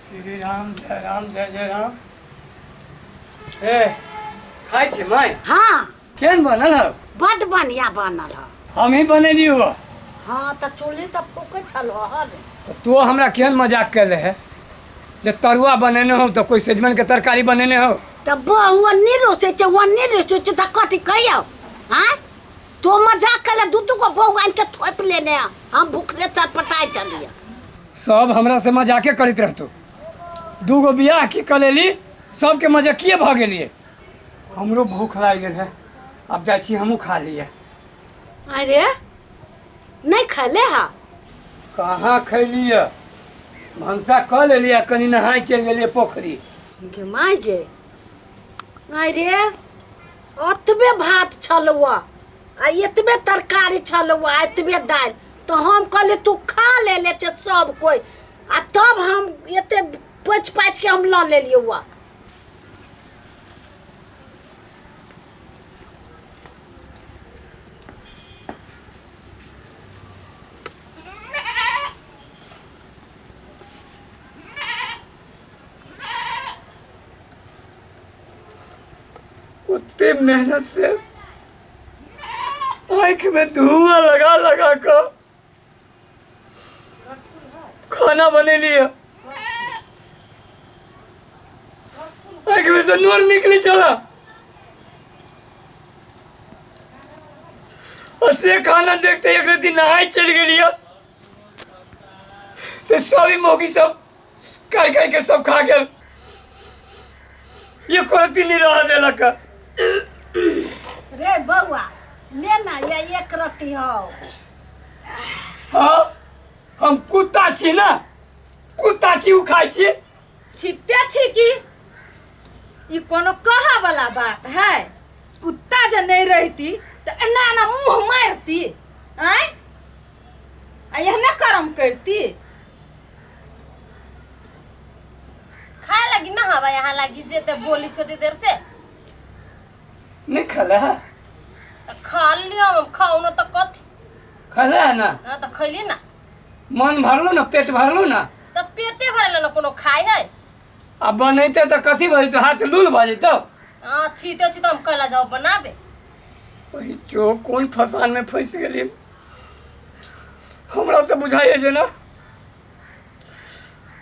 श्री राम जय जय राम। ए खाई छी माय? हाँ केन बनल है? बड़ बढ़िया बनल है। हम ही बनेली हो। हाँ तो चूल्ही तो फूके छलो हर। तो तू हमरा केन मजाक कर रहे है? जब तरुआ बनेने हो तो कोई सजमन के तरकारी बनेने हो? तो वन्नी रोसे छ वन्नी रोसे छ त कथि कहियो? हां तो मजाक कर ले दूध को भगवान के थोप लेने हम भूखले चटपटाई चलिए। सब हमरा से मजाके करत रहतो। दूगो बियाह की कलेली सबके मजाकिए भ गेलिए। हमरो भूख लाग गेल है, अब जाइ छी हमहू खा लिए। अरे नहीं खले हा? कहाँ खैलिए? भंसा क लेलिए, कनी नहाई चल गेलिए पोखरी। गे माय गे अरे अतबे भात छलुआ आ एतबे तरकारी छलुआ एतबे दाल तो हम कहले तू खा ले छ सब कोई आ तब हम एते पच पाच के हम ल लेलिए हुआ। उतनी मेहनत से आँख में धुआं लगा लगा कर खाना बने लिया। आँख में से नूर निकली चला और से खाना देखते एक दिन नहाई चल गई तो सभी मोगी सब काई काई के सब खा गए। ये कोई नहीं रहा दे लगा। रे बउआ लेना ये एक रत्ती हो। हाँ हम कुत्ता छी ना, कुत्ता छी उ खाई छी। छित्ते छी की ये कोनो कहा वाला बात है? कुत्ता जो नहीं रहती तो एना ना मुंह मारती आय आ यहने कर्म करती। खाए लगी ना हवा यहाँ लगी जेते बोली छोटी देर से नहीं खला है? तो खा लियो हम खाओ ना तो कथी खला है ना? हाँ तो खैली ना मन भरलो ना, पेट भरलो ना, तो पेटे भरले ना कोनो खाए है। अब बनैते तो कथी भरी तो हाथ लूल भ जइतो। हाँ छीते छी तो हम कला जाओ बनाबे। वही जो कौन फसान में फंस गेली हमरा तो बुझाइए जे ना।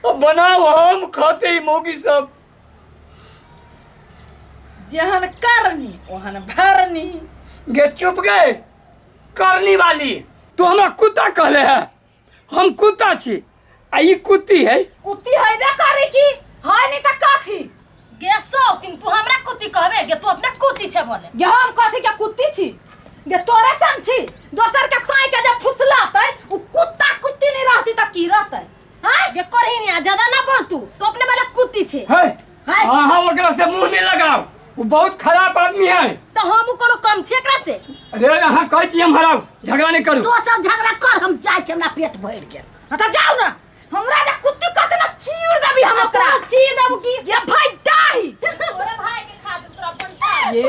अब बनाओ हम खाते ही मोगी सब। जहन करनी वहन भरनी। गे चुप गए करनी वाली। तू हमरा कुत्ता कहले है, हम कुत्ता छी आ ई कुत्ती है। कुत्ती हैबे करे की है नहीं त कथी? गे सो तुम तू हमरा कुत्ती कहबे गे तू अपना कुत्ती छे बोले। गे हम कथी के कुत्ती छी? गे तोरे सन छी दोसर के साई के जब फुसलातै उ कुत्ता कुत्ती नहीं रहती त की रहतै? हाँ गे करही नहीं ज्यादा ना बोल तू अपने वाला कुत्ती छे। है हाँ ओकरा से मुंह नहीं लगाओ, वो बहुत खराब आदमी है। तो हम कोनो कम छे एकरा से? अरे यहाँ कह छी हम हराओ, झगड़ा नहीं करू। तो सब झगड़ा कर हम जाय छ हमरा पेट भर गेल। हां त जाऊ ना हमरा जा कुत्ती कहते ना चीर देबी हम ओकरा। चीर देबू की? ये भाई दाही तोरे भाई के खा दे तोरा बनता। ये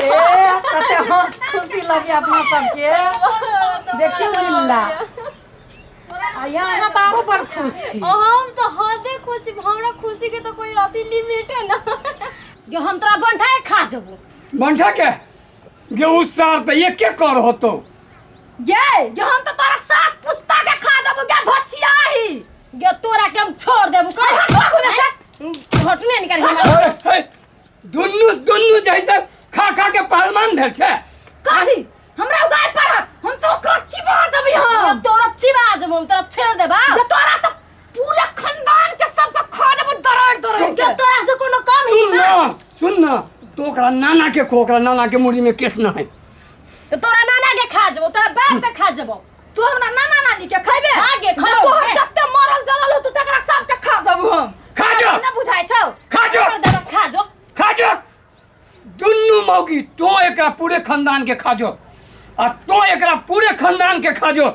कते हम खुशी लगी अपना सबके देखियो लिल्ला आ यहाँ तारो पर खुश छी। हम तो हदे खुशी हमरा खुशी के तो कोई अति लिमिट है ना। जो हम तोरा बनता खा जबू बंठा के गे उस सार तो ये क्या कर होतो? ये हम तो तोरा साथ पुस्ता के खा जबू गे धोछिया ही। गे तोरा के हम छोड़ देबू कर हटने निकल हमरा। दुन्नु दुन्नु जैसे खा खा के पहलवान धर छे। कथी हमरा उगाय पर हम तो ओकरा चिबा जबी हम। तोरा चिबा जब हम तोरा छोड़ देबा। गे तोरा तो पूरा खानदान के सबके खा जबू दरड़ दरड़ गे तोरा से कोनो कम ही ना। सुन ना तो ओकरा नाना के खो, ओकरा नाना के मुड़ी में केस ना है। तो तोरा नाना के खा जबो तोरा बाप के खा जबो। तू हमरा नाना नानी के खइबे? आगे खा तोहर जत्ते मरल जलल तू तकरा सब के खा जबू हम। खा जो ना बुझाइ छौ? खा जो छोड़ देबा खा जो खा जो दुन्नु मौगी तो एकरा पूरे खानदान के खा जो और तो एकरा पूरे खानदान के खा जो।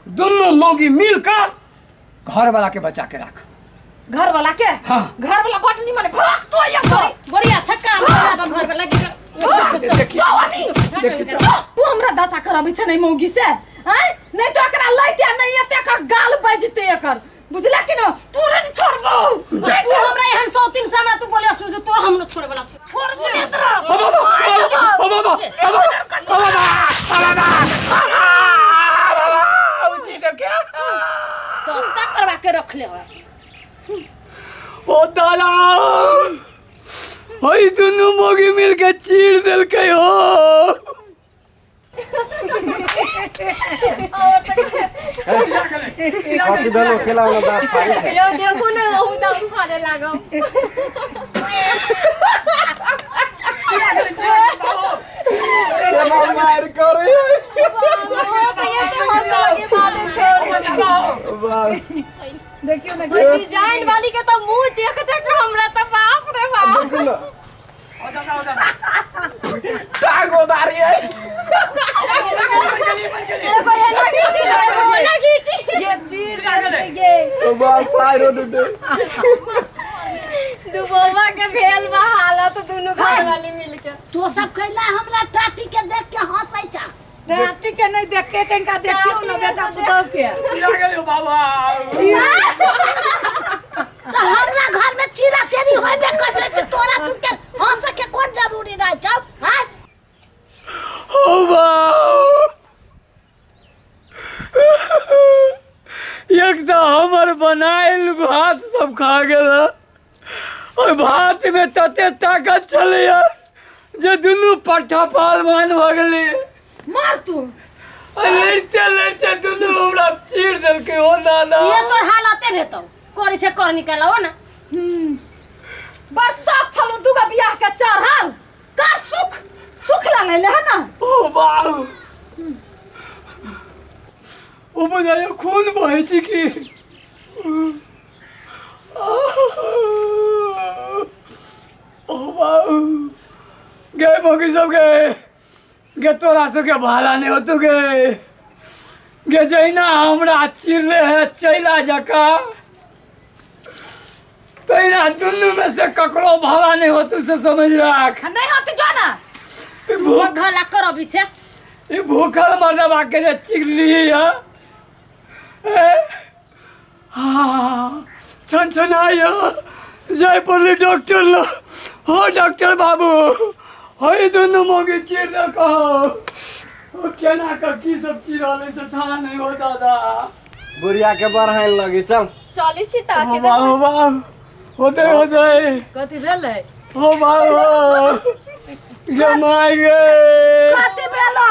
दुन्नु मौगी मिलकर घर वाला के बचा के रख। घर वाला के? हाँ। घर वाला बटनी माने भाग तो ये बड़ी अच्छा काम करबा घर पे लगे। देखी तू हमरा दशा खराबी छ नहीं मौगी से हैं? नहीं तो एकरा लइते नहीं एते कर गाल बजते एकर बुझला कि न तोरे नहीं छोड़बो तू हमरा एहन 103 से हमरा तू बोले असु जो तोर हम न छोड़े वाला छोड़बो नहीं तोरा तो सब करवा के रख ले ओ दादा हई दुनू मोगी मिल के चीर दिल के हो कथी भेलो केला वाला दाँत फाड़ी छै यो देखो न हम दाम खाने लागो केला मार करे वाह देखियो ना डिजाइन वाली के तो मुंह देख देख हमरा तो बाप रे बाप देखू ना टागो दारी है एगो ये ना खींची ये चीर ये वाह फायरो दे दुबोवा के भेल बा हालत दोनों घर वाली मिलके तो सब कहला हमरा टाटी के देख के हंसै छा टाटी के नहीं देखे तनका देखियो ना बेटा पुतौ के बाबा तो हमरा घर में चीरा चेरी होइबे करे तो तोरा तू के हंस के कोन जरूरी रह जाओ हां हो बाऊ एक तो हमर बनाइल भात सब खा गेला और भात में तते ताकत चलिया जे दुनू पट्ठा पालमान भ गेली मार तू लड़ते लड़ते दुनू हमरा चीर देलकै हो दादा ये तोर हालते भेतौ करै छै कर निकालो ना बरसात छलो दुगा बियाह के चढ़ल का सुख सुख लागले है ना ओ बाऊ ओ बुझाइए खून बहै छै कि ओ बाऊ गए मोगी सब गए गे तोरा सबके भाला नहीं हो तू गे गे जहिना हमरा चिरले है चैला जका तहिना दुनू में से ककरो भाला नहीं हो तू से समझ रख नहीं होती जो ना भूख घला करो पीछे ये भूखल मर्दबा के जे चिरली है हाँ छन छन आया जाय पड़ले डॉक्टर लो हो डॉक्टर बाबू हई दोनों मोगे चीर न कहो केना का की सब चिरले से थाना नहीं हो दादा बुढ़िया के बढ़ाइन लगी चल चली छी ताके वाह वाह होते कथि भेलै हो वाह गे माय गे कथि भेलो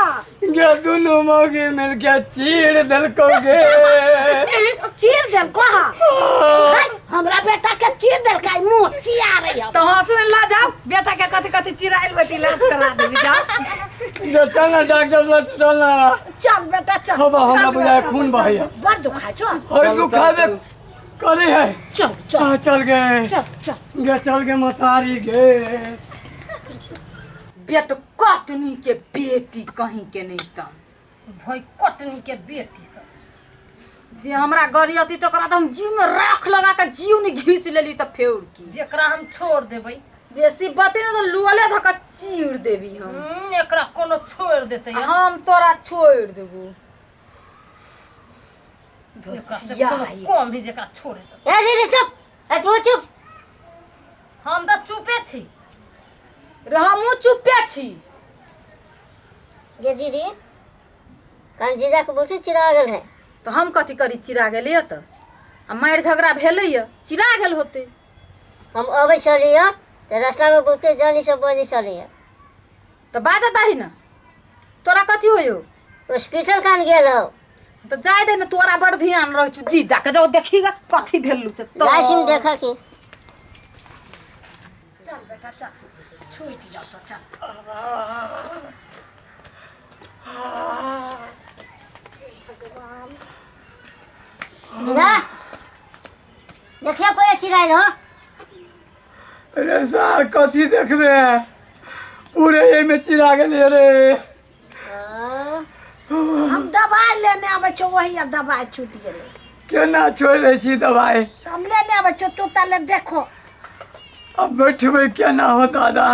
गे दोनों मोगे मिल के चीर देलको गे चीर देल कहा हमरा बेटा के चीर देल काई मुंह चिया रही हो तो हंसू ला जाओ बेटा के कथि कथि चिराइल बेटी इलाज करा देबी जाओ जो चलना डॉक्टर लग चलना चल बेटा चल हो बा हमरा बुझाए खून बहैया बड़ दुखाय छो और दुखा दे करे है चल चल चल गए चल चल गे चल के मतारी गे बेट कटनी के बेटी कहीं के नहीं तन भई कटनी के बेटी सब जे हमरा गरियती तो करा हम जीव में राख लगा के जीव ने घींच लेली त फेउर की जेकरा हम छोड़ देबै बेसी बते न तो लुअले धका चीर देबी हम एकरा कोनो छोड़ देतै हम तोरा छोड़ देबो एकरा से धोतिया कोनो कम भी जेकरा छोड़ देतै ए रे चुप ए तू चुप हम त चुपे छी रे हमहू चुपे छी ये दीदी कल जीजा के बहुते चिरा गेल है तो हम कथी करी चिरा गेलिए त आ मारि झगड़ा भेलैया चिरा गेल होते हम अबै छलियै तो रास्ता में बहुते जानी सब बजे छलियै तो बाजत आही ना तोरा कथी होयो हॉस्पिटल कान गेल हो तो जाय दे ना तोरा बड़ ध्यान रह छु जी जाके जाओ देखीगा कथी भेलु से तो लाइसिम देखा की चल बेटा चल छूट जा तो चल दीदा देखियो कोई चिराइल हो अरे सार कथी देखबे पूरे ये में चिरा गेले रे हम दवाई लेने आवे छो वही अब दवाई छूट गेले केना छोड़ दे छी दवाई हम लेने आवे छो तू तले देखो अब बैठबे केना हो दादा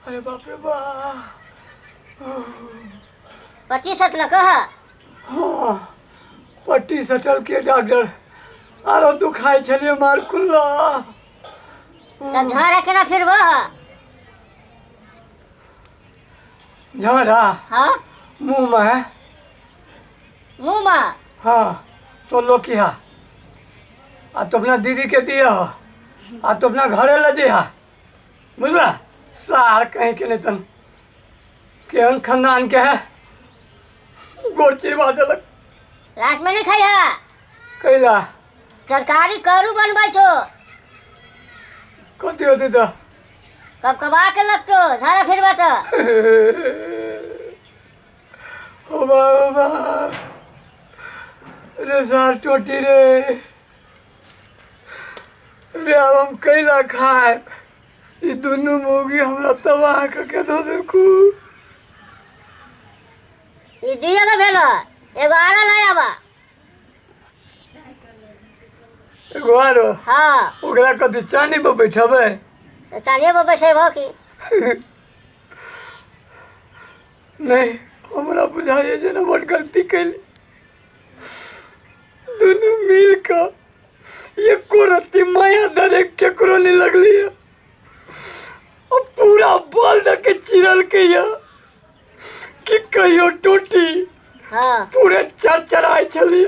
अरे बाप रे बाप पट्टी सटल कहा हाँ पट्टी सटल के डॉक्टर आरो दुखाई छलिए मार कुल्ला। तब झाड़ा केना फिरब झाड़ा हाँ मुँह में मुँह में हाँ तो लो किया आ तो अपना दीदी के दिया आ तो अपना घरे ले जिहा बुझला। सार कहीं के नहीं तन केहन खानदान के है गोड़ चिरवा देलक। रात में नहीं खाइहा कैला तरकारी करू बनबै छो कथी होती तो कब कबा के लगतो झाड़ा फिरबा तो होबा रे सार टोटी रे रे अब हम कैला खाए ये दोनों मोगी हमरा तबाह करके दो देखू। ई दिया का भेलो एगो आरा ले आबा एगो आरो हाँ ओकरा कथी चानी पर बैठबै तो चालिए बाबा से हो की नहीं हमरा बुझाइए जे ना बड़ गलती कैली दोनों मिल कर एको रत्ती माया दरे केकरो नहीं लगली है और पूरा बाल द के चिरल के या कि कहियो टूटी हाँ पूरे चरचराई छली।